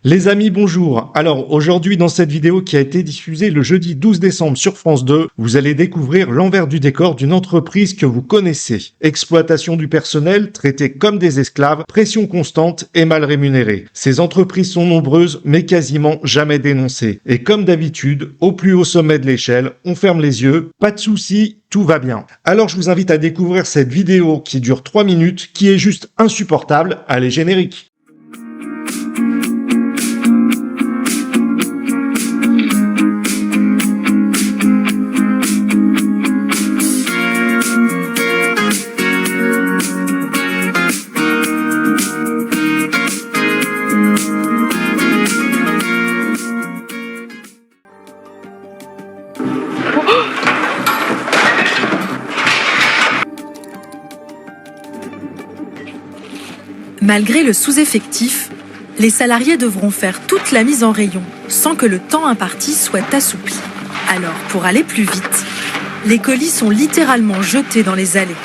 Les amis, bonjour. Alors, aujourd'hui, dans cette vidéo qui a été diffusée le jeudi 12 décembre sur France 2, vous allez découvrir l'envers du décor d'une entreprise que vous connaissez. Exploitation du personnel, traités comme des esclaves, pression constante et mal rémunérés. Ces entreprises sont nombreuses, mais quasiment jamais dénoncées. Et comme d'habitude, au plus haut sommet de l'échelle, on ferme les yeux, pas de soucis, tout va bien. Alors, je vous invite à découvrir cette vidéo qui dure 3 minutes, qui est juste insupportable. Allez, générique. Malgré le sous-effectif, les salariés devront faire toute la mise en rayon sans que le temps imparti soit assoupli. Alors, pour aller plus vite, les colis sont littéralement jetés dans les allées.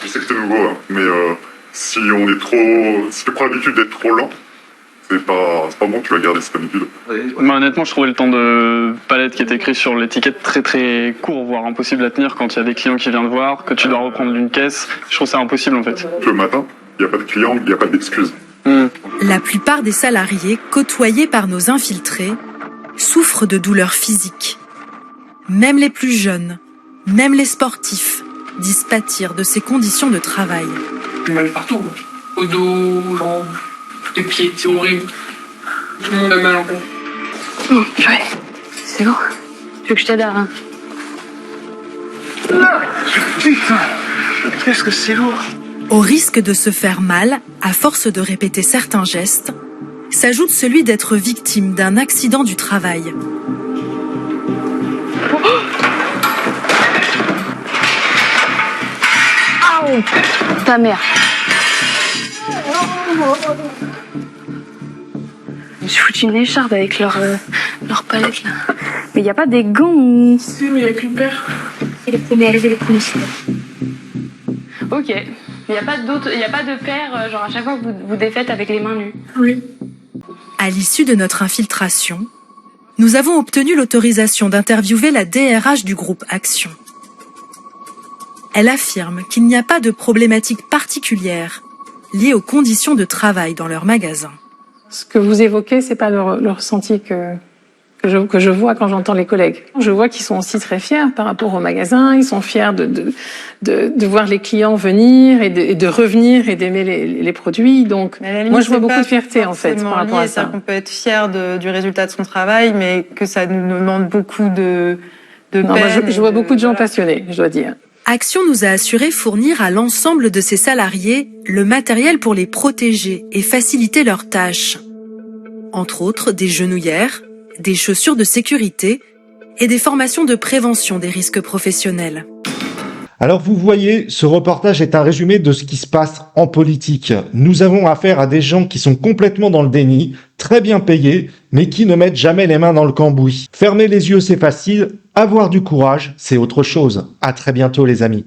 Je sais que t'es nouveau, hein, mais si tu prends l'habitude d'être trop lent, c'est pas bon, tu vas garder cette habitude. Bah, honnêtement, je trouvais le temps de palette qui est écrit sur l'étiquette très très court, voire impossible à tenir quand il y a des clients qui viennent voir, que tu dois reprendre d'une caisse. Je trouve ça impossible en fait. Le matin, il n'y a pas de clients, il n'y a pas d'excuses. La plupart des salariés côtoyés par nos infiltrés souffrent de douleurs physiques. Même les plus jeunes, même les sportifs, disent pâtir de ces conditions de travail. J'ai mal partout, au dos, aux jambes, les pieds, c'est horrible. Tout le monde a mal en fait. Purée, c'est lourd. Tu veux que je t'aide à... Putain, qu'est-ce que c'est lourd. Au risque de se faire mal, à force de répéter certains gestes, s'ajoute celui d'être victime d'un accident du travail. Aouh, ta mère. Je me suis foutu une écharpe avec leur palette là. Mais il n'y a pas des gants ou... Si, mais il n'y a qu'une paire. C'est les premiers arrivés, les premiers cités. Ok. Il n'y a pas de paire, genre à chaque fois que vous défaites avec les mains nues. Oui. À l'issue de notre infiltration, nous avons obtenu l'autorisation d'interviewer la DRH du groupe Action. Elle affirme qu'il n'y a pas de problématique particulière liée aux conditions de travail dans leur magasin. Ce que vous évoquez, c'est pas le ressenti que je vois quand j'entends les collègues. Je vois qu'ils sont aussi très fiers par rapport au magasin. Ils sont fiers de voir les clients venir et de revenir et d'aimer les produits. Donc, moi, je vois beaucoup de fierté en fait par rapport à ça. On peut être fier du résultat de son travail, mais que ça nous demande beaucoup de peine. Moi, je vois beaucoup de gens passionnés, je dois dire. Action nous a assuré fournir à l'ensemble de ses salariés le matériel pour les protéger et faciliter leurs tâches. Entre autres, des genouillères, des chaussures de sécurité et des formations de prévention des risques professionnels. Alors vous voyez, ce reportage est un résumé de ce qui se passe en politique. Nous avons affaire à des gens qui sont complètement dans le déni, très bien payés, mais qui ne mettent jamais les mains dans le cambouis. Fermer les yeux, c'est facile. Avoir du courage, c'est autre chose. À très bientôt les amis.